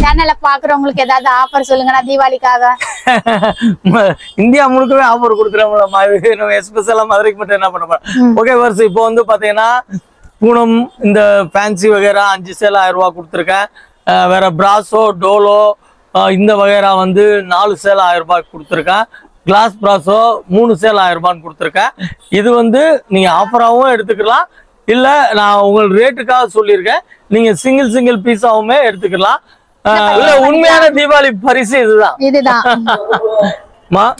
சேனலை பாக்குறவங்களுக்கு ஏதாவது ஆஃபர் சொல்லுங்கண்ணா தீபாவளிக்காக. இந்தியா முழுக்கவே ஆஃபர் கொடுத்துறோம். எஸ்பெஷலா மதுரைக்கு மட்டும் என்ன பண்ண போறோம். ஓகே வர்ஸ் இப்போ வந்து பாத்தீங்கன்னா பூனம் இந்த ஃபேன்சி வகைரா 5 சேல் 1000 ரூபாய் கொடுத்துருக்கேன். வேற பிராசோ டோலோ இந்த வகைரா வந்து 4 சேல் 1000 ரூபாய் கொடுத்துருக்கேன். கிளாஸ் பிராசோ 3 சேல் 1000 ரூபான்னு கொடுத்துருக்கேன். இது வந்து நீங்க ஆஃபராகவும் எடுத்துக்கலாம், இல்ல நான் உங்களுக்கு ரேட்டுக்காக சொல்லியிருக்கேன், நீங்க சிங்கிள் பீஸாவுமே எடுத்துக்கலாம். உண்மையான தீபாவளி பரிசு இதுதான்.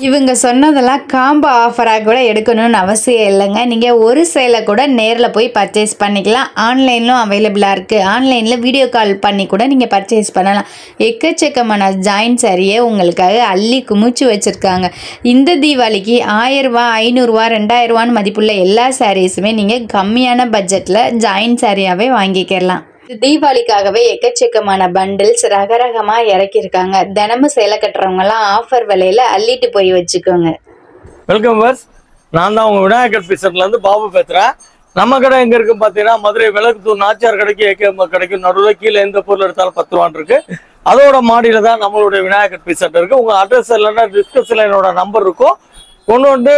இவங்க சொன்னதெல்லாம் காம்போ ஆஃபராக கூட எடுக்கணும்னு அவசியம் இல்லைங்க. நீங்கள் ஒரு சேலை கூட நேரில் போய் பர்ச்சேஸ் பண்ணிக்கலாம். ஆன்லைன்லும் அவைலபிளாக இருக்குது. ஆன்லைனில் வீடியோ கால் பண்ணி கூட நீங்கள் பர்ச்சேஸ் பண்ணலாம். எக்கச்சக்கமான ஜாயின் சாரியை உங்களுக்காக அள்ளி குமிச்சு வச்சுருக்காங்க. இந்த தீபாவளிக்கு 1000 ரூபா 500 ரூபா 2000 ரூபான்னு மதிப்புள்ள எல்லா சாரீஸுமே நீங்கள் கம்மியான பட்ஜெட்டில் ஜாயின் சாரியாகவே வாங்கிக்கலாம். தீபாவளிக்காகவே எக்கச்சக்கமான பண்டில்ஸ் ரகரகமாக இறக்கியிருக்காங்க. தினமும் சேலை கட்டுறவங்கலாம் ஆஃபர் விலையில அள்ளிட்டு போய் வச்சுக்கோங்க. வெல்கம் வர்ஸ், நான் தான் உங்க விநாயகர் பீசர்லேருந்து பாபு பேசுகிறேன். நம்ம கடை எங்கே இருக்குன்னு பார்த்தீங்கன்னா மதுரை விளக்குத்தூர் நாச்சியார் கடைக்கு ஏகேஎம் கடைக்கு நடுவில் கீழே எந்த பொருள் எடுத்தாலும் 10 ரூபான்னு இருக்கு. அதோட மாடியில் தான் நம்மளுடைய விநாயகர் பீசர் இருக்கு. உங்கள் அட்ரஸ் இல்லைன்னா டிஸ்கஷனில் என்னோட நம்பர் இருக்கும். கொண்டு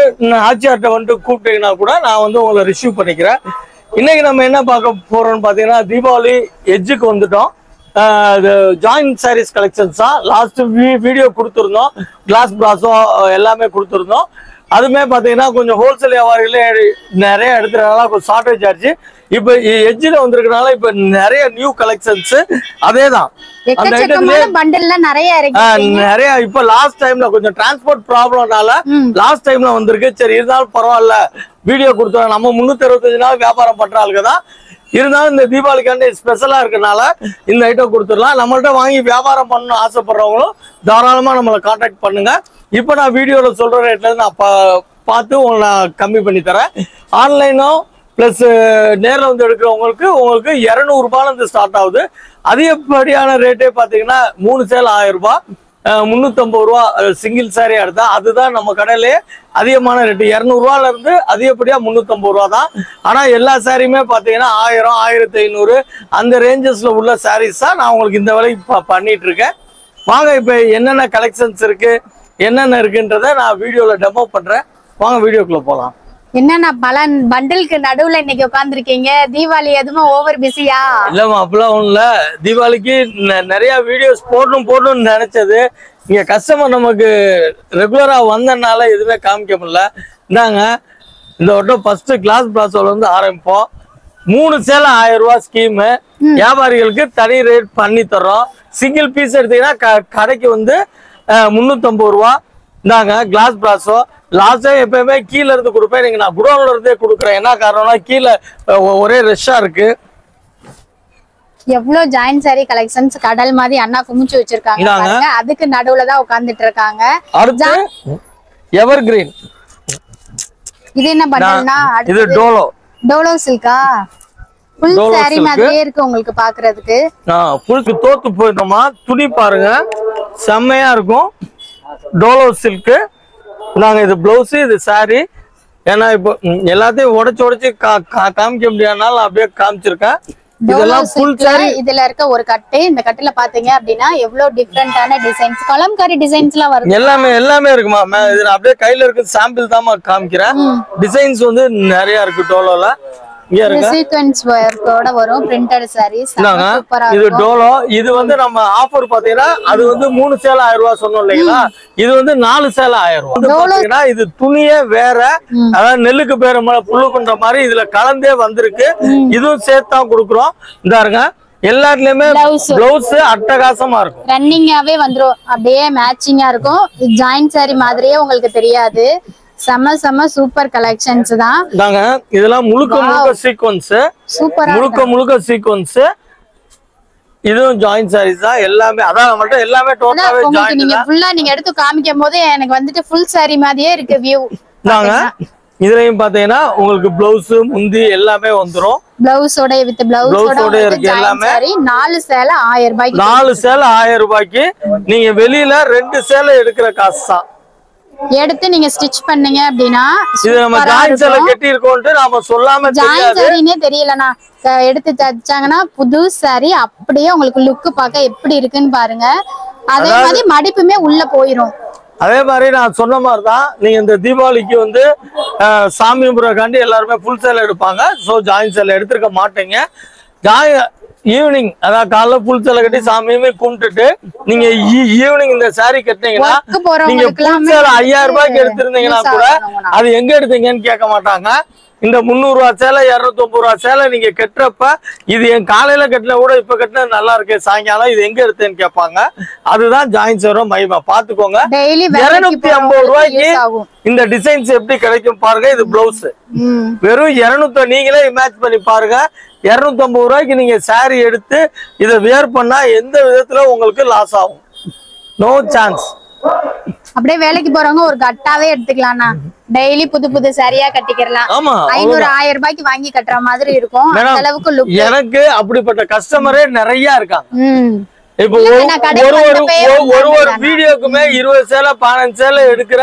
ஆச்சியார்கிட்ட வந்துட்டு கூப்பிட்டீங்கன்னா கூட நான் வந்து உங்களை ரிசீவ் பண்ணிக்கிறேன். இன்னைக்கு நம்ம என்ன பார்க்க போறோம்னு பாத்தீங்கன்னா தீபாவளி எட்ஜுக்கு வந்துட்டோம். ஜாயின் சாரீஸ் கலெக்ஷன்ஸ் தான் லாஸ்ட் வீடியோ கொடுத்துருந்தோம். கிளாஸ் பிராஸோ எல்லாமே கொடுத்துருந்தோம். அதுமே பாத்தீங்கன்னா கொஞ்சம் ஹோல்சேல் வியாபாரிகளே நிறைய எடுத்துறதுனால கொஞ்சம் ஷார்டேஜ் ஆச்சு. இப்ப எட்ஜில் வந்திருக்கனால இப்ப நிறைய நியூ கலெக்ஷன்ஸ் அதே தான். நிறைய இப்ப லாஸ்ட் டைம்ல கொஞ்சம் டிரான்ஸ்போர்ட் ப்ராப்ளம்னால லாஸ்ட் டைம்ல வந்திருக்கு. சரி இருந்தாலும் பரவாயில்ல, வீடியோ கொடுத்தோம். நம்ம 365 நாள் வியாபாரம் பண்ற ஆளுங்க தான். இருந்தாலும் இந்த தீபாவளிக்காண்டி ஸ்பெஷலா இருக்கனால இந்த ஐட்டம் கொடுத்துடலாம். நம்மள்ட்ட வாங்கி வியாபாரம் பண்ணணும் ஆசைப்படுறவங்களும் தாராளமா நம்மளை கான்டாக்ட் பண்ணுங்க. இப்ப நான் வீடியோல சொல்ற ரேட்ல நான் பார்த்து உங்களை நான் கம்மி பண்ணி தரேன். ஆன்லைனும் பிளஸ் நேரில் வந்து எடுக்கிறவங்களுக்கு உங்களுக்கு 200 ரூபாயிலிருந்து ஸ்டார்ட் ஆகுது. அதிகப்படியான ரேட்டே பார்த்தீங்கன்னா 3 சேல் 1000 ரூபாய் 350 ரூபா சிங்கிள் சாரி எடுத்தா அதுதான் நம்ம கடையிலே அதிகமான ரேட்டு. 200 ரூபாயில இருந்து அதிகப்படியா 350 ரூபா தான். ஆனா எல்லா சாரியுமே பாத்தீங்கன்னா 1000 1500 அந்த ரேஞ்சஸ்ல உள்ள சாரீஸ் தான் நான் உங்களுக்கு இந்த வேலை பண்ணிட்டு இருக்கேன். வாங்க இப்ப என்னென்ன கலெக்ஷன்ஸ் இருக்கு என்னென்ன இருக்குன்றத நான் வீடியோல டெமோ பண்றேன். வாங்க வீடியோக்குள்ள போலாம். என்னன்னா பலன் பண்டலுக்கு நடுவுல இன்னைக்கு உட்காந்துருக்கீங்க. தீபாவளி எதுவுமே ஓவர் பிஸியா? இல்லம்மா அப்படிலாம் ஒண்ணும் இல்ல. தீபாவளிக்கு நிறைய வீடியோஸ் போடணும்னு நினைச்சது. இங்க கஸ்டமர் நமக்கு ரெகுலரா வந்தனால எதுவுமே காமிக்க முடியல. இந்தாங்க இந்த வட்டம் ஃபர்ஸ்ட் கிளாஸ் பிராசோல இருந்து ஆரம்பிப்போம். 3 சேல 1000 ரூபாய் ஸ்கீம். வியாபாரிகளுக்கு தனி ரேட் பண்ணி தர்றோம். சிங்கிள் பீஸ் எடுத்தீங்கன்னா கடைக்கு வந்து 350 ரூபா. இந்தாங்க கிளாஸ் பிராசோ. லாஸ்ட் டைம் எப்பயுமே கீழே இருந்து கொடுப்பேன். நீங்க நான் குடோன்ல இருந்தே கொடுக்குறேன். என்ன காரணம்னா கீழே ஒரே ரஷ்ஷா இருக்கு. எவ்வளவு ஜாயின் சாரி கலெக்ஷன்ஸ் கடல் மாதிரி அண்ணா குமிச்சு வச்சிருக்காங்க. அதுக்கு நடுவுல தான் உட்கார்ந்துட்டு இருக்காங்க. அடுத்து எவர் கிரீன். இது என்ன பண்டல்னா? இது டோலோ சில்கா. ஃபுல் சாரி மாதிரியே இருக்கு உங்களுக்கு பாக்குறதுக்கு. ஃபுல்க்கு தோத்து போயிட்டோமா. துணி பாருங்க செம்மையா இருக்கும். டோலோ சில்க். நாங்க இது பிளவுஸ் இது சாரி. ஏன்னா இப்போ எல்லாத்தையும் உடைச்சு காமிக்க முடியாதனால அப்படியே காமிச்சிருக்கேன். இதெல்லாம் ஃபுல் சாரி. இதுல இருக்க ஒரு கட்டு. இந்த கட்டுல பாத்தீங்க அப்படின்னா எவ்வளவு டிஃபரெண்டான டிசைன்ஸ் கலம்காரி டிசைன்ஸ்லாம் வருது. எல்லாமே இருக்குமா. இது அப்படியே கையில இருக்கு சாம்பிள் தான் காமிக்கிறேன். டிசைன்ஸ் வந்து நிறைய இருக்கு டோலோல. சீக்வென்ஸ் வர்க்கோட வரும் பிரிண்டட் சாரீஸ். இது டோலோ. இது வந்து நம்ம ஆஃபர் பாத்தீங்கன்னா அது வந்து 3 சேல 1000 ரூபாய் சொன்னோம் இல்லைங்களா. இது வந்து 4 சேல 1000 ரூபாய். இது துணியே வேற. அதாவது நெல்லுக்கு பேர புல்லுக்குன்ற மாதிரி இதுல கலந்தே வந்திருக்கு. இதுவும் சேர்த்தான் கொடுக்குறோம். இந்தாருங்க எல்லாத்துலயுமே பிளவுஸ் அட்டகாசமா இருக்கும். ரன்னிங்காவே வந்துரும். அப்படியே மேட்சிங்கா இருக்கும். ஜாயின் சாரி மாதிரியே உங்களுக்கு தெரியாது. செம சூப்பர் கலெக்ஷன்ஸ் தான். இதெல்லாம் முழுக்க சீக்வென்ஸ். சூப்பரா முழுக்க சீக்வென்ஸ். இதுவும் ஜாயின் சாரீஸ் தான் எல்லாமே. அதான் நம்மள்ட்ட எல்லாமே டோட்டலாவே ஜாயின். நீங்க ஃபுல்லா நீங்க எடுத்து காமிக்கும் போது எனக்கு வந்துட்டு ஃபுல் சாரி மாதிரியே இருக்கு வியூ. இதுலயும் பாத்தீங்கன்னா உங்களுக்கு பிளவுஸ் முந்தி எல்லாமே வந்துரும். பிளவுஸோட வித் பிளவுஸோட இருக்கு எல்லாமே. 4 சேலை 1000 ரூபாய்க்கு. 4 சேலை 1000 ரூபாய்க்கு. நீங்க வெளியில 2 சேலை எடுக்கிற காசு தான். எடுத்து நீங்க ஸ்டிச் பண்ணீங்க அப்படின்னா இது நம்ம ஜாயின் சேலை கட்டி இருக்கோம்னு நாம சொல்லாம ஜாயின் சாரினே தெரியலண்ணா. எடுத்து தச்சாங்கன்னா புது சாரி அப்படியே உங்களுக்கு லுக் பார்க்க எப்படி இருக்குன்னு பாருங்க. அதே மாதிரி மடிப்புமே உள்ள போயிரும். அதே மாதிரி நான் சொன்ன மாதிரி தான் நீங்க இந்த தீபாவளிக்கு வந்து சாமி கும்பிட்றதுக்காண்டி எல்லாருமே ஃபுல் சேலை எடுப்பாங்க. ஸோ ஜாயின் சேலை எடுத்துருக்க மாட்டீங்க. ஈவினிங் அதாவது காலைல ஃபுல் சேலை கட்டி சாமியுமே கும்பிட்டுட்டு நீங்க ஈவினிங் இந்த சாரி கட்டினீங்கன்னா நீங்க ஃபுல் சேலை 5000 ரூபாய்க்கு எடுத்திருந்தீங்கன்னா கூட அது எங்க எடுத்தீங்கன்னு கேட்க மாட்டாங்க. இந்த 300 ரூபா சேலை 250 ரூபா சேலை நீங்க கட்டுறப்ப இது என் காலையில கட்டின கூட இப்ப கட்டின நல்லா இருக்கு சாயங்காலம் இது எங்க எடுத்தேன்னு கேட்பாங்க. அதுதான் ஜாயின் சேரோட மகிமை. பாத்துக்கோங்க. 250 ரூபாய்க்கு இந்த டிசைன்ஸ் எப்படி கிடைக்கும் பாருங்க. இது பிளவுஸ் வெறும் 200. நீங்களே இமேஜ் பண்ணி பாருங்க. 250 ரூபாய்க்கு நீங்க சாரி எடுத்து இதை வியர் பண்ணா எந்த விதத்துல உங்களுக்கு லாஸ் ஆகும்? No chance. அப்படியே வேலைக்கு போறவங்க ஒரு கட்டாவே எடுத்துக்கலாம்னா டெய்லி புது புது சாரியா கட்டிக்கலாம். 500-1000 ரூபாய்க்கு வாங்கி கட்டுற மாதிரி இருக்கும். அந்த அளவுக்கு லுக். எனக்கு அப்படிப்பட்ட கஸ்டமரே நிறைய இருக்காங்க. இப்போ ஒரு வீடியோக்குமே 20 சேலை 15 சேலை எடுக்கிற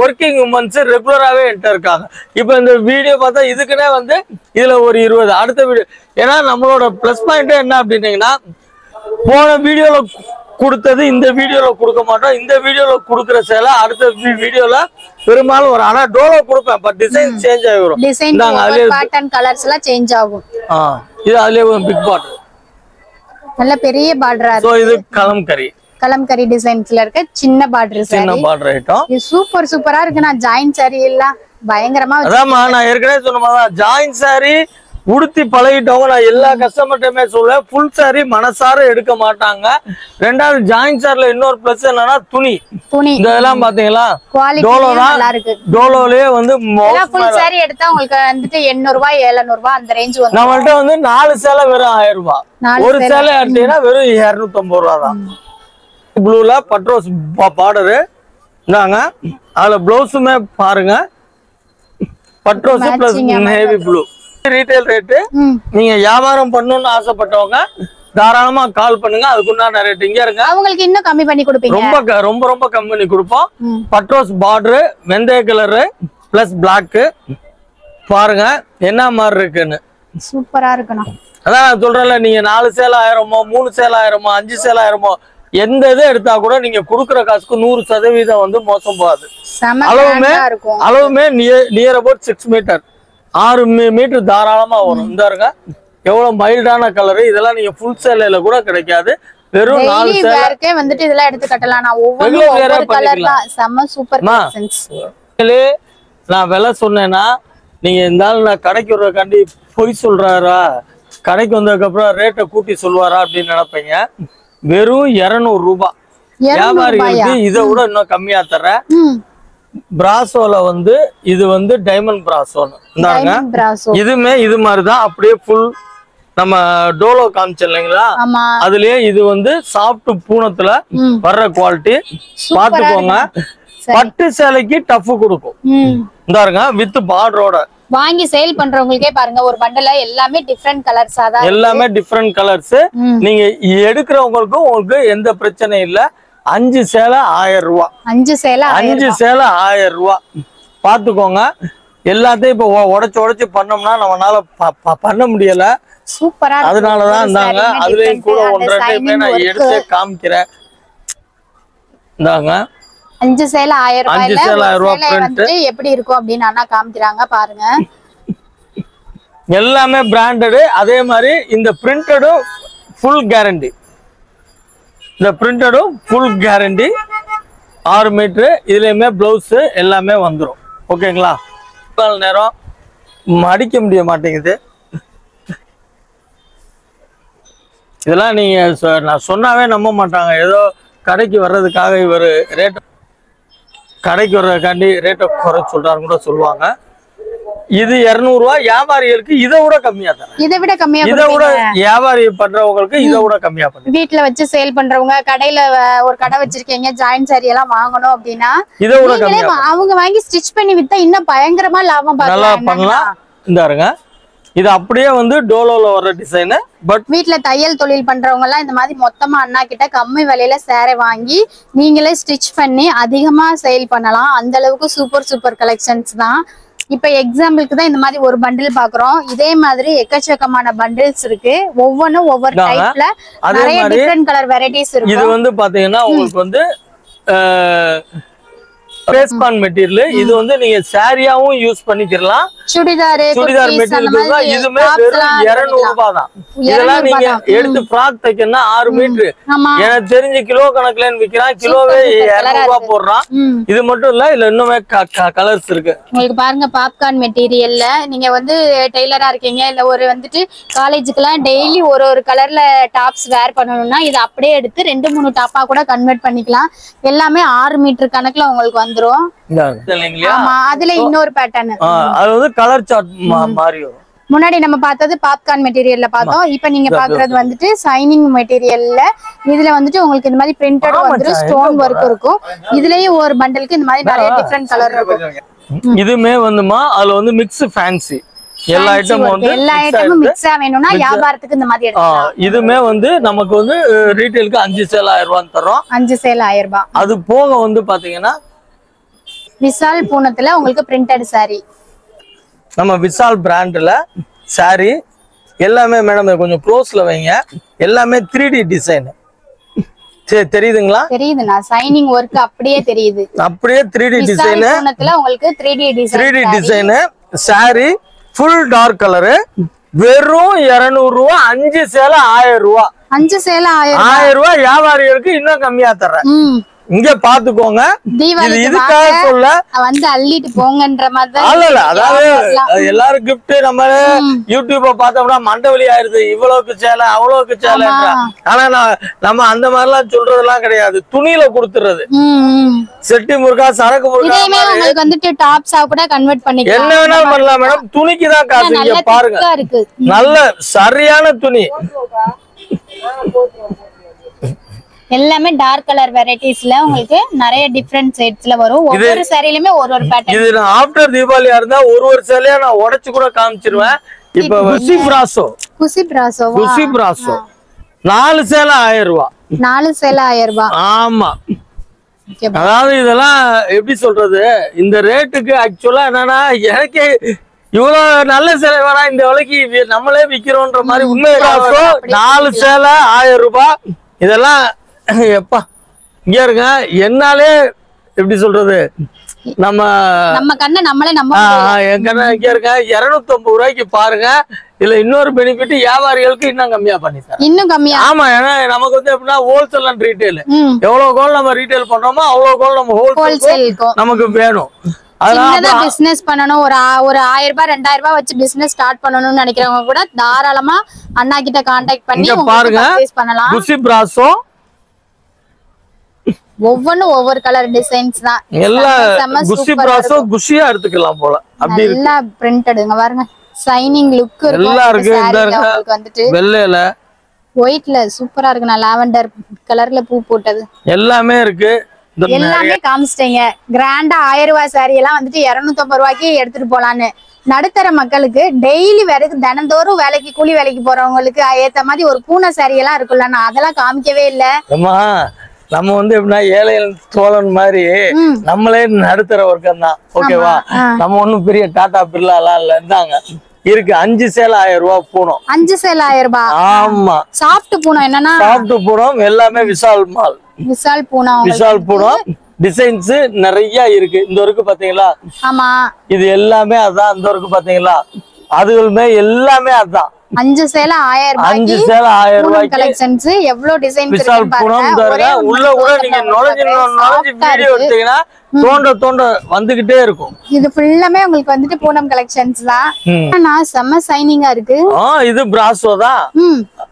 ஒர்க்கிங் உமன்ஸ் ரெகுலராவே என்கிட்ட இருக்காங்க. இப்ப இந்த வீடியோ பார்த்தா இதுக்குன்னே வந்து இதுல ஒரு 20 அடுத்த வீடியோ. ஏன்னா நம்மளோட பிளஸ் பாயிண்ட் என்ன அப்படின்னீங்கன்னா போன வீடியோல கொடுத்தது இந்த வீடியோல கொடுக்க மாட்டோம். இந்த வீடியோல கொடுக்குற சேலை அடுத்த வீடியோல பெரும்பாலும் ஒரு ஆனா டோலோ கொடுப்பேன். பட் டிசைன் சேஞ்ச் ஆகி வரும். பேட்டர்ன் கலர்ஸ் எல்லாம் சேஞ்ச் ஆகும். இது அதுலயே பிக் பார்டர் நல்ல பெரிய பார்டரா இருக்கு. சோ இது கலம்கரி டிசைன்ஸ்ல இருக்க சின்ன பார்டர் சாரி. சின்ன பார்டர் ஐட்டம். இது சூப்பரா இருக்கு. நான் ஜாயின் சாரி எல்லாம் பயங்கரமா அதாம்மா நான் ஏற்கனவே சொன்ன மாதிரி ஜாயின் சாரி உடுத்தி பழகிட்டவங்க நான் எல்லா கஸ்டமர்ட்டையுமே சொல்லுவேன். ஃபுல் சாரி மனசார எடுக்க மாட்டாங்க. ரெண்டாவது ஜாயின் சாரில இன்னொரு பிளஸ் என்னன்னா துணி இதெல்லாம் பாத்தீங்களா டோலோ தான். டோலோலயே வந்து ஃபுல் சாரி எடுத்தா உங்களுக்கு வந்துட்டு 800 ரூபாய் 700 ரூபாய் அந்த ரேஞ்ச் வரும். நம்மள்ட்ட வந்து 4 சேலை வெறும் 1000 ரூபாய். ஒரு சேலை எடுத்தீங்கன்னா வெறும் 250 ரூபாய் தான். ப்ளூல பட்ரோஸ் பார்டரு இந்தாங்க. அதுல பிளவுஸுமே பாருங்க பட்ரோஸ் plus navy blue. Retail rate. நீங்க வியாபாரம் பண்ணணும்னு ஆசைப்பட்டவங்க தாராளமா கால் பண்ணுங்க. அதுக்குண்டான ரேட் இங்க இருங்க. அவங்களுக்கு இன்னும் கம்மி பண்ணி கொடுப்பீங்க. ரொம்ப கம்மி பண்ணி கொடுப்போம். பட்ரோஸ் பார்டர் வெந்தய கலரு பிளஸ் பிளாக் பாருங்க என்ன மாதிரி இருக்குன்னு. சூப்பரா இருக்கணும். அதான் நான் சொல்றேன்ல நீங்க 4 சேலை 1000மோ 3 சேலை 1000மோ 5 சேலை 1000மோ எந்த இது எடுத்தா கூட நீங்க கொடுக்குற காசுக்கு 100% வந்து மோசம் போகாது. அளவுமே நியர் அபவுட் 6 மீட்டர் 6 மீட்டர் தாராளமா வரும். இந்த இருங்க எவ்வளவு மைல்டான கலரு. இதெல்லாம் நீங்க ஃபுல் சேலையில கூட கிடைக்காது. வெறும் 4 சேலைக்கே வந்துட்டு இதெல்லாம் எடுத்து கட்டலாம். நான் ஒவ்வொரு கலர் தான் செம்ம சூப்பர் கலெக்ஷன்ஸ். நான் விலை சொன்னேன்னா நீங்க இருந்தாலும் நான் கடைக்கு வர்றதுக்காண்டி பொய் சொல்றாரா கடைக்கு வந்ததுக்கு அப்புறம் ரேட்டை கூட்டி சொல்லுவாரா அப்படின்னு நினைப்பீங்க. வெறும் 200 ரூபாய். வியாபாரிகளுக்கு இதை விட இன்னும் கம்மியா தர்றேன். பிராசோல வந்து இது வந்து டைமண்ட் பிராசோன்னு இருந்தாங்க. இதுமே இது மாதிரிதான் அப்படியே ஃபுல் நம்ம டோலோ காமிச்சு இல்லைங்களா அதுலயே இது வந்து சாஃப்ட் பூனத்துல வர்ற குவாலிட்டி பாத்துக்கோங்க. பட்டு சேலைக்கு டஃப் கொடுக்கும். இந்தாருங்க வித் பார்டரோட வாங்கி சேல் பண்றவங்களுக்கே பாருங்க ஒரு பண்டல எல்லாமே டிஃபரெண்ட் கலர்ஸா தான். எல்லாமே டிஃபரெண்ட் கலர்ஸ். நீங்க எடுக்கிறவங்களுக்கும் உங்களுக்கு எந்த பிரச்சனையும் இல்ல. 5 சேலை 1000 ரூபாய். 5 சேலை 1000 ரூபாய். பாத்துக்கோங்க. எல்லாத்தையும் இப்ப உடைச்சு பண்ணோம்னா நம்மளால பண்ண முடியல. சூப்பரா. அதனாலதான் இருந்தாங்க. அதுலயும் கூட 1-2 நான் எடுத்து காமிக்கிறேன். இந்தாங்க 5 சேலை 1000 ரூபாய் எப்படி இருக்கும் அப்படின்னு அண்ணா காமிக்கிறாங்க பாருங்க. எல்லாமே பிராண்டடு. அதே மாதிரி இந்த பிரிண்டடும் ஃபுல் கேரண்டி. இந்த பிரிண்டடும் ஃபுல் கேரண்டி 6 மீட்டர். இதுலயுமே பிளவுஸ் எல்லாமே வந்துடும். ஓகேங்களா? நேரம் மடிக்க முடிய மாட்டேங்குது. இதெல்லாம் நீங்க நான் சொன்னாவே நம்ப மாட்டாங்க. ஏதோ கடைக்கு வர்றதுக்காக இவர் கடைக்கு வர்றதுக்காண்டி ரேட்டை குறை சொல்றாரு கூட சொல்லுவாங்க. இது 200 ரூபாய். வியாபாரிகளுக்கு இதை விட கம்மியா தரேன். இதை விட வியாபாரி பண்றவங்களுக்கு இதை விட கம்மியா பண்ணி. வீட்டுல வச்சு சேல் பண்றவங்க கடையில ஒரு கடை வச்சிருக்கீங்க ஜாயின் சாரி எல்லாம் வாங்கணும் அப்படின்னா இதை விட கம்மியா அவங்க வாங்கி ஸ்டிச் பண்ணி வித்தா இன்னும் பயங்கரமா லாபம் நல்லா பண்ணலாம். இந்தாருங்க இது அப்படியே வந்து டோலோல வர்ற டிசைனு பட் வீட்ல தையல் தொழில் பண்றவங்க எல்லாம் இந்த மாதிரி மொத்தமா அண்ணா கிட்ட கம்மி விலையில சேரை வாங்கி நீங்களே ஸ்டிச் பண்ணி அதிகமா சேல் பண்ணலாம். அந்த அளவுக்கு சூப்பர் கலெக்ஷன்ஸ் தான். இப்ப எக்ஸாம்பிளுக்கு தான் இந்த மாதிரி ஒரு பண்டில் பாக்குறோம். இதே மாதிரி எக்கச்சக்கமான பண்டில்ஸ் இருக்கு. ஒவ்வொன்றும் ஒவ்வொரு டைப்ல நிறைய டிஃபரெண்ட் கலர் வெரைட்டிஸ் இருக்கு. இது வந்து பாத்தீங்கன்னா உங்களுக்கு வந்து பேஸ்பான் மெட்டீரியல். இது வந்து நீங்க சாரியாவும் யூஸ் பண்ணிக்கலாம். சுடிதார் மெட்டீரியல் இதுமே வெறும் 200 ரூபாய் தான். இதெல்லாம் நீங்க எடுத்து ஃப்ராக் தைக்கணும்னா 6 மீட்டர் எனக்கு தெரிஞ்சு கிலோ கணக்குல விக்கிறான். கிலோவே 200 ரூபாய் போடுறான். இது மட்டும் இல்ல, இதுல இன்னுமே கலர்ஸ் இருக்கு. உங்களுக்கு பாருங்க, பாப்கார்ன் மெட்டீரியல்ல நீங்க வந்து டெய்லரா இருக்கீங்க, இல்ல ஒரு வந்துட்டு காலேஜுக்குலாம் டெய்லி ஒரு கலர்ல டாப்ஸ் வேர் பண்ணணும்னா இது அப்படியே எடுத்து 2-3 டாப்பா கூட கன்வெர்ட் பண்ணிக்கலாம். எல்லாமே 6 மீட்டர் கணக்குல உங்களுக்கு வந்துரும். அதுல இன்னொரு பேட்டர்ன், அது வந்து கலர் சார்ட் மாதிரி வரும். முன்னாடி நம்ம பார்த்தது பாப்கார்ன் மெட்டீரியல்ல பார்த்தோம். இப்ப நீங்க பாக்குறது வந்துட்டு சைனிங் மெட்டீரியல்ல. இதுல வந்துட்டு உங்களுக்கு இந்த மாதிரி பிரிண்டட் வந்து ஸ்டோன் ஒர்க் இருக்கும். இதுலயும் ஒரு பண்டலுக்கு இந்த மாதிரி நிறைய டிஃபரெண்ட் கலர் இருக்கும். இதுமே வந்துமா அதுல வந்து மிக்ஸ் ஃபேன்சி எல்லா ஐட்டமும் மிக்ஸா வேணும்னா வியாபாரத்துக்கு இந்த மாதிரி எடுக்கலாம். இதுமே வந்து நமக்கு வந்து ரீட்டைலுக்கு 5 சேல் 1000 ரூபாய் தரோம். 5 சேல் 1000 ரூபாய். அது போக வந்து பாத்தீங்கன்னா விசால் பூனத்துல உங்களுக்கு பிரிண்டட் சாரி, நம்ம விசால் பிராண்ட்ல சாரி எல்லாமே மேடம் கொஞ்சம் க்ளோஸ்ல வைங்க. எல்லாமே 3D டிசைன். சரி, தெரியுதுங்களா? தெரியுதுண்ணா, சைனிங் ஒர்க் அப்படியே தெரியுது. அப்படியே 3D டிசைன். பூனத்துல உங்களுக்கு 3D design sari full dark colour. வெறும் 200 ரூபாய். 5 சேல 1000 ரூபாய். 5 சேல 1000 ரூபாய். வியாபாரிகளுக்கு இன்னும் கம்மியா தர்றேன். இங்க பாத்துக்கோங்க. இதுக்காக சொல்ல வந்து அள்ளிட்டு போங்கன்ற மாதிரி. அல்ல, அதாவது எல்லாரும் கிஃப்ட் நம்ம யூடியூப பார்த்தோம்னா மண்டவலி ஆயிருது. இவ்வளவுக்கு சேலை அவ்வளவுக்கு சேலை. ஆனா நம்ம அந்த மாதிரி எல்லாம் சொல்றதெல்லாம் கிடையாது. துணியில கொடுத்துறது. செட்டி முருகா சரக்கு முருகா உங்களுக்கு வந்துட்டு டாப்ஸா கூட கன்வெர்ட் பண்ணிக்கலாம். என்ன வேணாலும் பண்ணலாம் மேடம். துணிக்கு தான் காசு. இங்க பாருங்க, நல்ல சரியான துணி. எல்லாமே டார்க் கலர் வெரைட்டிஸ்ல உங்களுக்கு நிறைய டிஃபரெண்ட் ஷேட்ஸ்ல வரும். ஒவ்வொரு சாரியிலுமே ஒரு பேட்டர்ன். இது நான் ஆஃப்டர் தீபாவளியா இருந்தா ஒரு சேலையா நான் உடைச்சு கூட காமிச்சிருவேன். இப்ப குசி பிராசோ 4 சேலை 1000 ரூபாய். 4 சேலை 1000 ரூபாய். ஆமா, அதாவது இதெல்லாம் எப்படி சொல்றது, இந்த ரேட்டுக்கு ஆக்சுவலா என்னன்னா எனக்கு இவ்வளவு நல்ல சேலை வேணா இந்த விலைக்கு நம்மளே விக்கிறோம்ன்ற மாதிரி. உண்மை 4 சேலை 1000 ரூபாய். இதெல்லாம் எப்பா இங்க இருங்க, என்னாலே எப்படி சொல்றது, நம்ம கண்ணை நம்மளே என் கண்ணை இங்க இருக்க 250 ரூபாய்க்கு பாருங்க. இதுல இன்னொரு பெனிஃபிட், வியாபாரிகளுக்கு இன்னும் கம்மியா பண்ணித்தரேன். இன்னும் கம்மியா? ஆமா, ஏன்னா நமக்கு வந்து எப்படின்னா ஹோல்சேல் அண்ட் ரீட்டைல். எவ்வளவு கோல் நம்ம ரீட்டைல் பண்றோமோ அவ்வளவு கோல் நம்ம ஹோல்சேல் நமக்கு வேணும். பிசினஸ் பண்ணணும், ஒரு 1000 ரூபாய் 2000 ரூபாய் வச்சு பிசினஸ் ஸ்டார்ட் பண்ணணும்னு நினைக்கிறவங்க கூட தாராளமா அண்ணா கிட்ட கான்டாக்ட் பண்ணி பாருங்க. பண்ணலாம். குசி பிராசோ ஒவ்வொன்னும் ஒவ்வொரு கலர் டிசைன்ஸ் தான். எல்லாம் குசி பிராசோ குஷியா எடுத்துக்கலாம் போல. அப்படி நல்லா பிரிண்டட்ங்க பாருங்க. சைனிங் லுக் இருக்கு. உங்களுக்கு வந்துட்டு வெள்ளையில ஒயிட்ல சூப்பரா இருக்கு. நான் லாவெண்டர் கலர்ல பூ போட்டது எல்லாமே இருக்கு. எல்லாமே காமிச்சிட்டீங்க. கிராண்டா 1000 ரூபாய் சாரி எல்லாம் வந்துட்டு 250 ரூபாய்க்கு எடுத்துட்டு போலான்னு. நடுத்தர மக்களுக்கு டெய்லி தினந்தோறும் வேலைக்கு கூலி வேலைக்கு போறவங்களுக்கு ஏத்த மாதிரி ஒரு பூனை சாரி எல்லாம் இருக்குல்ல, நான் அதெல்லாம் காமிக்கவே இல்ல. நம்ம வந்து எப்படின்னா ஏழை தோழன் மாதிரி நம்மளே நடுத்தர வர்க்கம் தான். ஓகேவா? நம்ம ஒண்ணும் பெரிய டாடா பிர்லா எல்லாம் இல்ல. இருந்தாங்க இருக்கு 5 சேலை 1000 ரூபாய் பூனம். 5 சேலை 1000 ரூபாய். ஆமா, சாஃப்ட் பூனம். என்னன்னா சாஃப்ட் பூனம் எல்லாமே விசால் மால். விசால் பூனம் டிசைன்ஸ் நிறைய இருக்கு. இந்த இருக்கு பாத்தீங்களா? ஆமா, இது எல்லாமே அதான். இந்த இருக்கு பாத்தீங்களா? அதுகளுமே எல்லாமே அதான். 5 சேலை 1000 ரூபாய். 5 சேலை 1000 ரூபாய்க்கு கலெக்ஷன்ஸ் எவ்வளவு டிசைன்ஸ் விசால் பூனம் உள்ள கூட நீங்க நுழைஞ்சு வீடியோ எடுத்தீங்கன்னா தோண்ட வந்துகிட்டே இருக்கும். இது ஃபுல்லாமே உங்களுக்கு வந்துட்டு பூனம் கலெக்ஷன்ஸ் தான். நான் செம்ம சைனிங்கா இருக்கு. இது பிராசோ தான்.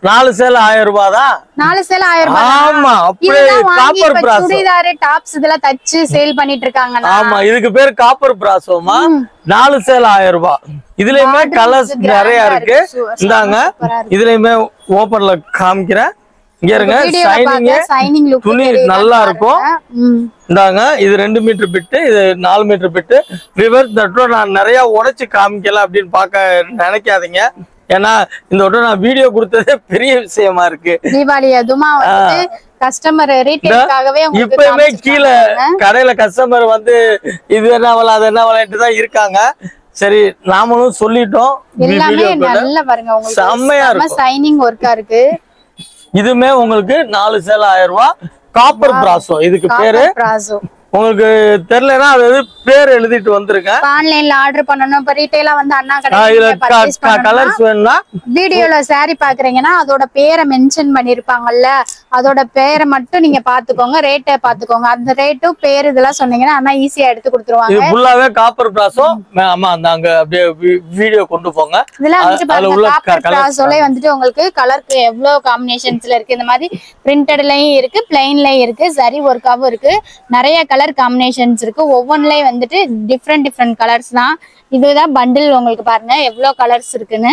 4 சேலை 1000 ரூபாய் தான். 4 சேலை 1000 ரூபாய். ஆமா, அப்படியே காப்பர் பிராசோ. சுடிதார் டாப்ஸ் இதெல்லாம் தச்சு சேல் பண்ணிட்டு இருக்காங்க. ஆமா, இதுக்கு பேர் காப்பர் பிராசோமா. 4 சேலை 1000 ரூபாய். இதுலயுமே கலர்ஸ் நிறைய இருக்கு. இந்தாங்க, இதுலயுமே ஓபன்ல காமிக்கிறேன். இங்க இருங்க, சைனிங் துணி நல்லா இருக்கும். இந்தாங்க, இது 2 மீட்டர் பிட்டு, இது 4 மீட்டர் பிட்டு. ரிவர்ஸ் தட்டோ நான் நிறைய உடைச்சு காமிக்கல அப்படின்னு பார்க்க நினைக்காதீங்க. ஏன்னா இந்த வட்டம் நான் வீடியோ கொடுத்ததே பெரிய விஷயமா இருக்கு. தீபாவளி அதுமா வந்து கஸ்டமர் ரீட்டெயிலுக்காகவே இப்பயுமே கீழே கடையில கஸ்டமர் வந்து இது என்ன வள அது என்ன வளன்ட்டு தான் இருக்காங்க. சரி நாமளும் சொல்லிட்டோம். எல்லாமே நல்லா பாருங்க உங்களுக்கு செம்மையா இருக்கு. சைனிங் ஒர்க்கா இருக்கு. இதுமே உங்களுக்கு 4 சேலை 1000 ரூபாய். காப்பர் பிராசோ இதுக்கு பேரு. பிராசோ உங்களுக்கு தெரியலன்னா அது பேர் எழுதிட்டு வந்திருக்கேன். ஆன்லைன்ல ஆர்டர் பண்ணனும். இப்ப ரீட்டைலா வந்து அண்ணா கடையில பர்ச்சேஸ் பண்ணனும். கலர்ஸ் வேணும்னா வீடியோல saree பாக்குறீங்கன்னா அதோட பேரை மென்ஷன் பண்ணிருப்பாங்கல்ல, அதோட பேரை மட்டும் நீங்க பாத்துக்கோங்க, ரேட்டை பாத்துக்கோங்க. அந்த ரேட்டும் பேர் இதெல்லாம் சொன்னீங்கன்னா அண்ணா ஈஸியா எடுத்து கொடுத்துருவாங்க. இது ஃபுல்லாவே காப்பர் பிராசோ. ஆமா அந்த அங்க அப்படியே வீடியோ கொண்டு போங்க. இதெல்லாம் வந்துட்டு பாருங்க காப்பர் பிராசோலே வந்துட்டு உங்களுக்கு கலருக்கு எவ்வளவு காம்பினேஷன்ஸ்ல இருக்கு. இந்த மாதிரி பிரிண்டட்லயும் இருக்கு, பிளைன்லயும் இருக்கு, சரி ஒர்க்காவும் இருக்கு. நிறைய கலர் காம்பினேஷன்ஸ் இருக்கு. ஒவ்வொன்றுலயும் வந்துட்டு டிஃப்ரெண்ட் கலர்ஸ் தான். இதுதான் பண்டில். உங்களுக்கு பாருங்க எவ்வளவு கலர்ஸ் இருக்குன்னு.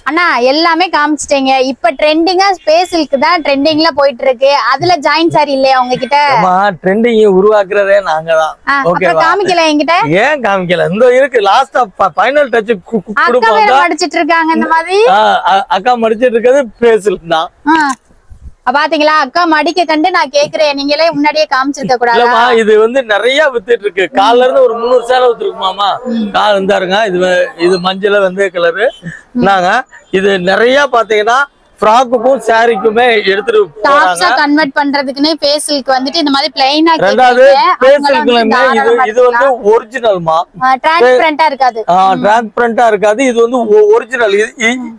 அண்ணா எல்லாமே காமிச்சிட்டீங்க. இப்ப ட்ரெண்டிங்கா ஸ்பேஸ் சில்க் தான் ட்ரெண்டிங்ல போயிட்டு இருக்கு. அதுல ஜாயின் சாரி இல்லையா உங்ககிட்ட? ட்ரெண்டிங் உருவாக்குறதே நாங்க தான். அப்புறம் காமிக்கல என்கிட்ட. ஏன் காமிக்கல? இந்த இருக்கு லாஸ்டா ஃபைனல் டச் கொடுப்பாங்க. மடிச்சிட்டு இருக்காங்க இந்த மாதிரி. அக்கா மடிச்சிட்டு இருக்கிறது ஸ்பேஸ் சில்க் தான். பாத்தீங்களா அக்கா மடிக்க கண்டு நான் கேக்குறேன். நீங்களே முன்னாடியே காமிச்சிருக்க கூடாதா? இது வந்து நிறைய வித்துட்டு இருக்கு. கால்ல இருந்து ஒரு 300 சேலை வித்துருக்குமாமா. கால் இருந்தாருங்க. இது மஞ்சள் வெந்தய கலரு நாங்க. இது நிறைய பாத்தீங்கன்னா ஃப்ராக்குக்கும் சாரிக்குமே எடுத்துட்டு டாப்ஸா கன்வர்ட் பண்றதுக்குனே ஃபேஷியலுக்கு வந்துட்டு இந்த மாதிரி ப்ளைனா ரெண்டாவது ஃபேஷியலுக்குமே இது வந்து ஒரிஜினல்மா. டிரான்ஸ்பரண்டா இருக்காது. டிரான்ஸ்பரண்டா இருக்காது. இது வந்து ஒரிஜினல்.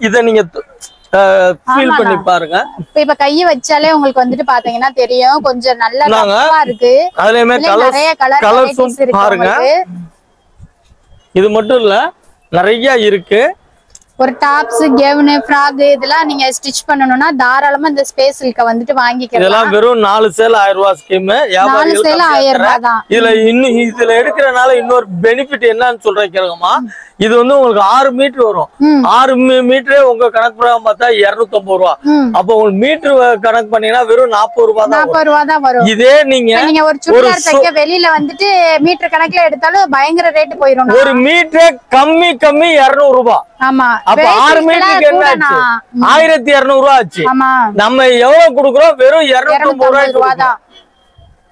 இத நீங்க ஃபீல் பண்ணி பாருங்க. இப்ப கைய வச்சாலே உங்களுக்கு வந்துட்டு பாத்தீங்கன்னா தெரியும் கொஞ்சம் நல்ல ரஃப்பா இருக்கு. அதுலயுமே நிறைய கலர்ஸ் பாருங்க. இது மட்டும் இல்ல நிறைய இருக்கு. ஒரு டாப்ஸ் கெவுன் ஃப்ராக் இதெல்லாம் நீங்க ஸ்டிச் பண்ணனும்னா தாராளமா இந்த ஸ்பேஸ் சில்க வந்துட்டு வாங்கிக்கலாம். இதெல்லாம் வெறும் 4 சேலை 1000 ரூபாய் ஸ்கீம். 4 சேலை 1000 ரூபாய் தான். இதுல எடுக்கிறனால இன்னொரு பெனிஃபிட் என்னன்னு சொல்றேங்கம்மா. இது வந்து உங்களுக்கு 6 மீட்டர் வரும். 6 மீட்டரே உங்க கணக்கு பிரகாரம் பார்த்தா 250 ரூபா. அப்ப உங்களுக்கு மீட்டர் கணக்கு பண்ணீங்கன்னா வெறும் 40 ரூபாய் தான் வரும். இதே நீங்க ஒரு சுடிதார் தைக்க வெளியில வந்துட்டு மீட்டர் கணக்குல எடுத்தாலும் பயங்கர ரேட் போயிடும். ஒரு மீட்டரே கம்மி 200 ரூபாய். ஆமா. அப்ப 6 மீட்டருக்கு என்ன ஆச்சு? 1200 ரூபாய் ஆச்சு. நம்ம எவ்வளவு கொடுக்குறோம்? வெறும் 250 ரூபாய் தான்.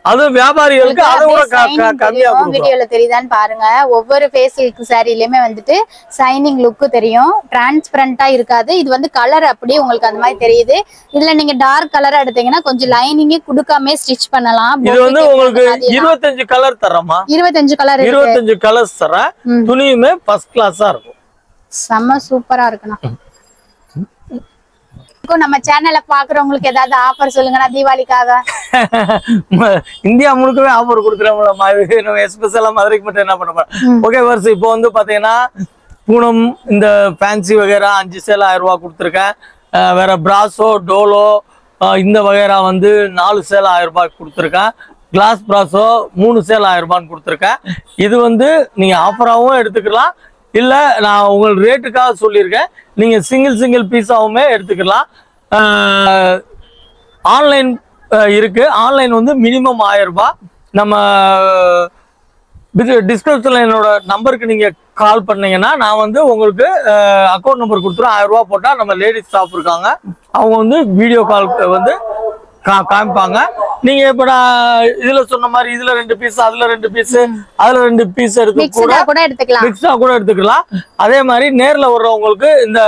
அது வியாபாரிகளுக்கு அதை விட கம்மியா கொடுக்கும். வீடியோல தெரியுதான்னு பாருங்க. ஒவ்வொரு ஃபேஷியலுக்கு சாரிலயுமே வந்துட்டு ஷைனிங் லுக் தெரியும். டிரான்ஸ்பரண்டா இருக்காது. இது வந்து கலர் அப்படியே உங்களுக்கு அந்த மாதிரி தெரியுது. இதுல நீங்க டார்க் கலர் எடுத்தீங்கன்னா கொஞ்சம் லைனிங்கே கொடுக்காம ஸ்டிச் பண்ணலாம். இது வந்து உங்களுக்கு 25 கலர் தரமா? 25 கலர் 25 கலர்ஸ் தர. துணியுமே ஃபர்ஸ்ட் கிளாஸா இருக்கும். செம்ம சூப்பரா இருக்குண்ணா. நம்ம சேனல்ல பாக்குறவங்களுக்கு ஏதாவது ஆஃபர் சொல்லுங்க தீபாவளிக்காக. இந்தியா முழுக்கவே ஆஃபர் கொடுக்குறோம். எஸ்பெஷலா மதுரைக்கு மட்டும் என்ன பண்ண போறோம்? ஓகே வர்ஸ். இப்போ வந்து பாத்தீங்கன்னா பூனம் இந்த ஃபேன்சி வகைரா 5 சேலை 1000 ரூபாய் கொடுத்துருக்கேன். வேற பிராசோ டோலோ இந்த வகைரா வந்து 4 சேலை 1000 ரூபாய் கொடுத்துருக்கேன். கிளாஸ் பிராசோ 3 சேலை 1000 ரூபான்னு கொடுத்துருக்கேன். இது வந்து நீங்க ஆஃபராகவும் எடுத்துக்கலாம். இல்ல நான் உங்களுக்கு ரேட்டுக்காக சொல்லியிருக்கேன். நீங்க சிங்கிள் பீஸாவுமே எடுத்துக்கலாம். ஆன்லைன் இருக்கு. ஆன்லைன் வந்து மினிமம் 1000 ரூபாய். நம்ம டிஸ்கிரிப்ஷன்ல என்னோட நம்பருக்கு நீங்க கால் பண்ணீங்கன்னா நான் வந்து உங்களுக்கு அக்கௌண்ட் நம்பர் கொடுத்துருவேன். 1000 ரூபாய் போட்டா நம்ம லேடிஸ் ஸ்டாஃப் இருக்காங்க. அவங்க வந்து வீடியோ கால் வந்து காமிப்பாங்க. நீங்க இப்ப நான் இதுல சொன்ன மாதிரி இதுல 2 பீஸ் அதுல 2 பீஸ் அதுல 2 பீஸ் எடுத்து கூட எடுத்துக்கலாம். அதே மாதிரி நேர்ல வர்றவங்களுக்கு இந்த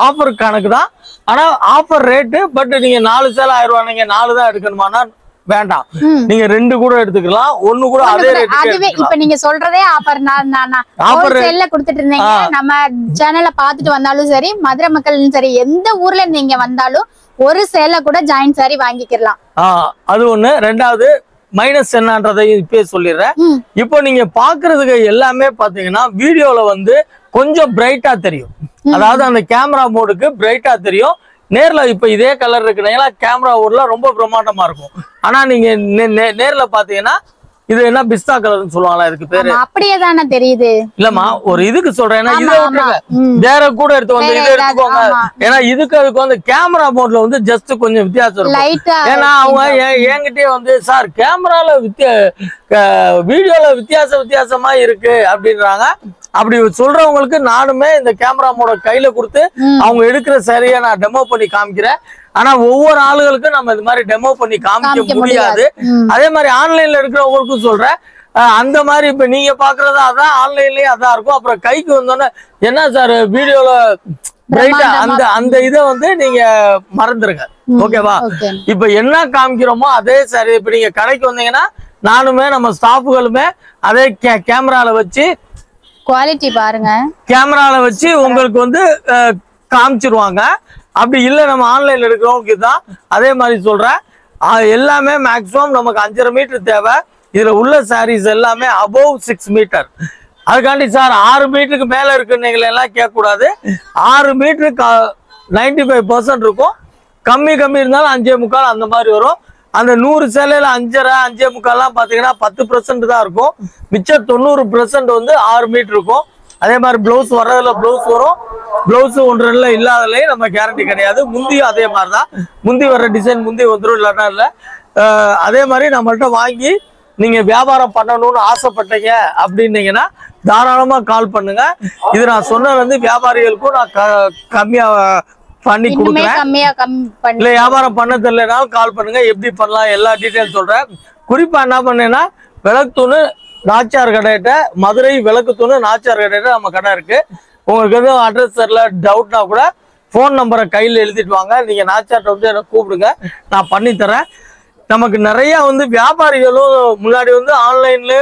ஆஃபர் கணக்கு தான். ஆனா ஆஃபர் ரேட்டு. பட் நீங்க 4 சேலை 1000 ரூபாய் நீங்க 4 தான் எடுக்கணுமானா வேண்டாம். நீங்க 2 கூட எடுத்துக்கலாம். 1 கூட அதே ரேட்டுக்கு. இப்ப நீங்க சொல்றதே ஆஃபர் ஹோல்சேல்ல கொடுத்துட்டு இருந்தீங்க. நம்ம சேனல்ல பாத்துட்டு வந்தாலும் சரி, மதுரை மக்களும் சரி, எந்த ஊர்ல நீங்க வந்தாலும் ஒரு சேலை கூட ஜாயின் சாரி வாங்கிக்கலாம். அது ஒண்ணு. ரெண்டாவது மைனஸ் என்னன்றதையும் இப்பயே சொல்லிடுறேன். இப்போ நீங்க பாக்குறதுக்கு எல்லாமே பாத்தீங்கன்னா வீடியோல வந்து கொஞ்சம் பிரைட்டா தெரியும். அதாவது அந்த கேமரா மோடுக்கு பிரைட்டா தெரியும். நேர்ல இப்ப இதே கலர் இருக்குன்னா கேமரா மோட்ல ரொம்ப பிரம்மாண்டமா இருக்கும். ஆனா நீங்க நேர்ல பாத்தீங்கன்னா இது என்ன பிஸ்தா கலர்னு சொல்லுவாங்களா? இதுக்கு பேரு அப்படியே தானே தெரியுது. இல்லம்மா ஒரு இதுக்கு சொல்றேன். இதை விட்டுருங்க. வேற கூட எடுத்து வந்து இதை எடுத்துக்கோங்க. ஏன்னா இதுக்கு அதுக்கு வந்து கேமரா மோட்ல வந்து ஜஸ்ட் கொஞ்சம் வித்தியாசம் இருக்கும். ஏன்னா அவங்க என்கிட்டயே வந்து சார் கேமரால வீடியோல வித்தியாசமா இருக்கு அப்படின்றாங்க. அப்படி சொல்றவங்களுக்கு நானுமே இந்த கேமரா மோட கையில கொடுத்து அவங்க எடுக்கிற சரியா நான் டெமோ பண்ணி காமிக்கிறேன். ஆனா ஒவ்வொரு ஆளுகளுக்கும் நம்ம இது மாதிரி டெமோ பண்ணி காமிக்க முடியாது. அதே மாதிரி ஆன்லைன்ல எடுக்கிறவங்களுக்கும் சொல்றேன், அந்த மாதிரி இப்ப நீங்க பாக்குறது அதான், ஆன்லைன்லயே அதான் இருக்கும். அப்புறம் கைக்கு வந்தோன்னே என்ன சார் வீடியோல பிரைட்டா அந்த இதை வந்து நீங்க மறந்துருங்க. ஓகேவா? இப்ப என்ன காமிக்கிறோமோ அதே சரி. இப்ப நீங்க கடைக்கு வந்தீங்கன்னா நானுமே நம்ம ஸ்டாஃபுகளுமே அதே கேமரால வச்சு குவாலிட்டி பாருங்க, கேமரால வச்சு உங்களுக்கு வந்து காமிச்சிருவாங்க. அப்படி இல்லை நம்ம ஆன்லைன்ல எடுக்கிறவங்களுக்கு தான் அதே மாதிரி சொல்றேன். எல்லாமே மேக்ஸிமம் நமக்கு 5.5 மீட்டர் தேவை. இதுல உள்ள சாரீஸ் எல்லாமே அபவ் 6 மீட்டர். அதுக்காண்டி சார் 6 மீட்டருக்கு மேல இருக்குன்னு எல்லாம் கேட்க கூடாது. 6 மீட்டருக்கு 95% இருக்கும். கம்மி இருந்தாலும் 5.25 அந்த மாதிரி வரும். அந்த 100 சேலையில 5.5 5.25 பாத்தீங்கன்னா 10% தான் இருக்கும். மிச்சம் 90% வந்து 6 மீட்டர் இருக்கும். அதே மாதிரி பிளவுஸ் வர்றதுல பிளவுஸ் வரும், பிளவுஸ் 1-2 இல்லாதலையும் நம்ம கேரண்டி கிடையாது. முந்தியும் அதே மாதிரிதான், முந்தி வர்ற டிசைன் முந்தி வந்துடும், இல்லைன்னா இல்லை. அதே மாதிரி நம்மள்ட்ட வாங்கி நீங்க வியாபாரம் பண்ணணும்னு ஆசைப்பட்டீங்க அப்படின்னீங்கன்னா தாராளமா கால் பண்ணுங்க. இது நான் சொன்னது வந்து வியாபாரிகளுக்கும் நான் கம்மியா பண்ணி கொடுக்குறேன். இல்ல வியாபாரம் பண்ண தெரியலனாலும் கால் பண்ணுங்க, எப்படி பண்ணலாம் எல்லா டீட்டெயில் சொல்றேன். குறிப்பா என்ன பண்ணேன்னா விளக்குத்தூணு நாச்சியார் கடையிட்ட, மதுரை விளக்குத்தூணு நாச்சியார் கடையிட்ட நம்ம கடை இருக்கு. உங்களுக்கு எதுவும் அட்ரஸ் தெரியல டவுட்னா கூட ஃபோன் நம்பரை கையில் எழுதிட்டு வாங்க. நீங்க நாச்சியார்ட்ட வந்து என்ன கூப்பிடுங்க, நான் பண்ணி தரேன். நமக்கு நிறைய வந்து வியாபாரிகளும் முன்னாடி வந்து ஆன்லைன்ல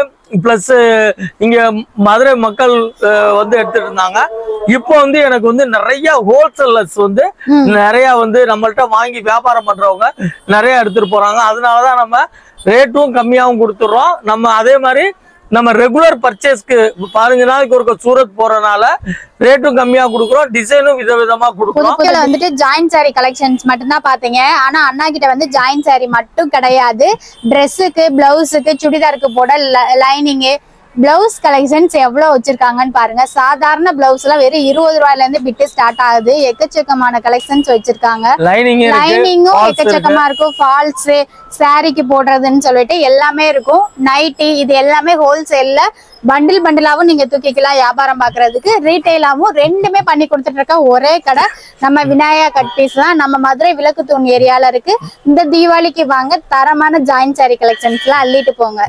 பிளஸ் இங்க மதுரை மக்கள் வந்து எடுத்துட்டு இருந்தாங்க. இப்போ வந்து எனக்கு வந்து நிறைய ஹோல்சேலர்ஸ் வந்து நிறைய வந்து நம்மள்ட்ட வாங்கி வியாபாரம் பண்றவங்க நிறைய எடுத்துட்டு போறாங்க. அதனாலதான் நம்ம ரேட்டும் கம்மியாகவும் கொடுத்துடுறோம். நம்ம அதே மாதிரி நம்ம ரெகுலர் பர்ச்சேஸ்க்கு 15 நாளைக்கு ஒரு சூரத் போறதுனால ரேட்டும் கம்மியா கொடுக்குறோம், டிசைனும் விதவிதமா கொடுக்குறோம். வந்துட்டு ஜாயின்ட் சாரி கலெக்ஷன்ஸ் மட்டும் தான் பாத்தீங்க. ஆனா அண்ணா கிட்ட வந்து ஜாயின்ட் சாரி மட்டும் கிடையாது, ட்ரெஸ்ஸுக்கு, பிளவுஸுக்கு, சுடிதாருக்கு போட லைனிங்கு, பிளவுஸ் கலெக்ஷன்ஸ் எவ்வளவு வச்சிருக்காங்கன்னு பாருங்க. சாதாரண பிளவுஸ் எல்லாம் வெறும் 20 ரூபாயில இருந்து பிட்டு ஸ்டார்ட் ஆகுது. எக்கச்சக்கமான கலெக்ஷன்ஸ் வச்சிருக்காங்க. லைனிங்கும் எக்கச்சக்கமா இருக்கும். ஃபால்ஸ், சாரிக்கு போடுறதுன்னு சொல்லிட்டு எல்லாமே இருக்கும். நைட்டி, இது எல்லாமே ஹோல்சேல்ல பண்டில் பண்டிலாவும் நீங்க தூக்கிக்கலாம். வியாபாரம் பாக்குறதுக்கு ரீட்டைலாவும் ரெண்டுமே பண்ணி கொடுத்துட்டு இருக்க ஒரே கடை நம்ம விநாயகா கட் பீஸ் தான். நம்ம மதுரை விளக்குத்தூண் ஏரியால இருக்கு. இந்த தீபாவளிக்கு வாங்க, தரமான ஜாயின்ட் சாரி கலெக்ஷன்ஸ் எல்லாம் அள்ளிட்டு போங்க.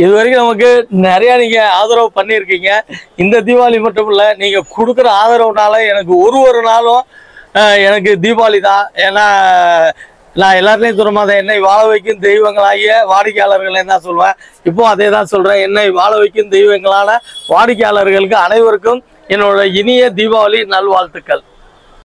இது வரைக்கும் நமக்கு நிறைய நீங்க ஆதரவு பண்ணிருக்கீங்க. இந்த தீபாவளி மட்டும் இல்ல, நீங்க கொடுக்குற ஆதரவுனால எனக்கு ஒரு நாளும் எனக்கு தீபாவளி தான். ஏன்னா நான் எல்லாத்துலயும் சொல்ற மாதிரி என்னை வாழ வைக்கும் தெய்வங்களாகிய வாடிக்கையாளர்கள் தான் சொல்லுவேன். இப்போ அதே தான் சொல்றேன். என்னை வாழ வைக்கும் தெய்வங்களான வாடிக்கையாளர்களுக்கு அனைவருக்கும் என்னோட இனிய தீபாவளி நல்வாழ்த்துக்கள்.